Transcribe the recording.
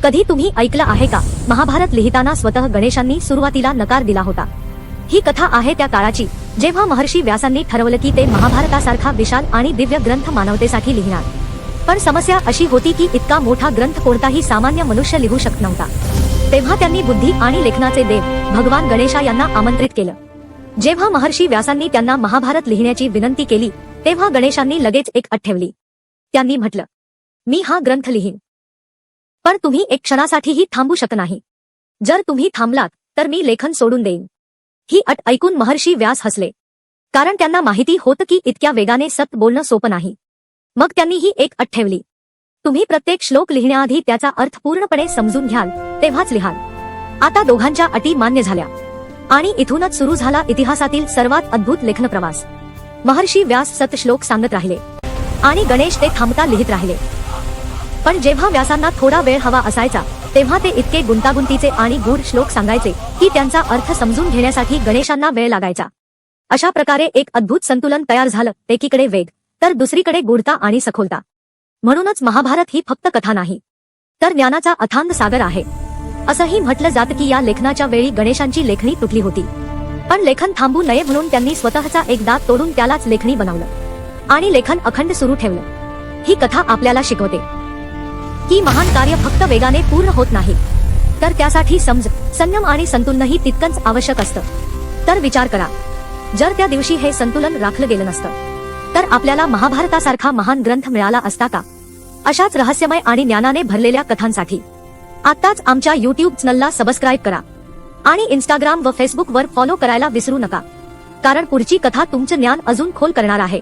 कधी तुम्ही ऐकलं आहे का, महाभारत लिहिताना स्वतः गणेशांनी सुरुवातीला नकार दिला होता। ही कथा आहे त्या काळाची जेव्हा महर्षी व्यासांनी ठरवलं की ते महाभारतासारखा विशाल आणि दिव्य ग्रंथ मानवतेसाठी लिहिणार। पण समस्या अशी होती की इतका मोठा ग्रंथ कोणताही सामान्य मनुष्य लिहू शकत नव्हता। तेव्हा त्यांनी बुद्धी आणि लेखनाचे देव भगवान गणेशा यांना आमंत्रित केलं। जेव्हा महर्षी व्यासांनी त्यांना महाभारत लिहिण्याची विनंती केली तेव्हा गणेशांनी लगेच एक अट ठेवली। त्यांनी म्हटलं, मी हा ग्रंथ लिहीन, पण तुम्ही एक क्षणासाठीही थांबू शकत नाही। जर तुम्ही थांबलात तर मी लेखन सोडून देईन। ही अट ऐकून महर्षी व्यास हसले, कारण त्यांना माहिती होतं की इतक्या वेगाने सत्य बोलणं सोपं नाही। मग त्यांनी ही एक अट ठेवली, तुम्ही प्रत्येक श्लोक लिहिण्याआधी त्याचा अर्थ पूर्णपणे समजून घ्याल, तेव्हाच लिहाल। आता दोघांच्या अटी मान्य झाल्या आणि इथूनच सुरू झाला इतिहासातील सर्वात अद्भुत लेखन प्रवास। महर्षी व्यास सत श्लोक सांगत राहिले आणि गणेश ते थांबता लिहित राहिले। पण जेव्हा व्यासांना थोडा वेळ हवा असायचा तेव्हा ते इतके गुंतागुंतीचे आणि गूढ श्लोक सांगायचे की त्यांचा अर्थ समजून घेण्यासाठी गणेशांना वेळ लागायचा। अशा प्रकारे एक अद्भुत संतुलन तयार झालं, एकीकडे वेग तर दुसरीकडे गूढता आणि सखोलता। म्हणूनच महाभारत ही फक्त कथा नाही, तर ज्ञानाचा अथांग सागर आहे। असंही म्हटलं जातं की या लेखनाच्या वेळी गणेशांची लेखणी तुटली होती, पण लेखन थांबू नये म्हणून त्यांनी स्वतःचा एक दात तोडून त्यालाच लेखणी बनवलं आणि लेखन अखंड सुरू ठेवलं। ही कथा आपल्याला शिकवते की महान कार्य फक्त वेगाने पूर्ण होत नाही, तर त्यासाठी समज, संयम आणि संतुलनही तितकंच आवश्यक असतं। तर विचार करा, जर त्या दिवशी हे संतुलन राखलं गेलं नसतं तर आपल्याला महाभारतासारखा महान ग्रंथ मिळाला असता का? अशाच रहस्यमय आणि ज्ञानाने भरलेल्या कथांसाठी आताच आमच्या YouTube चॅनलला सबस्क्राईब करा आणि Instagram व Facebook वर फॉलो करायला विसरू नका, कारण पुढची कथा तुमचं ज्ञान अजून खोल करणार आहे।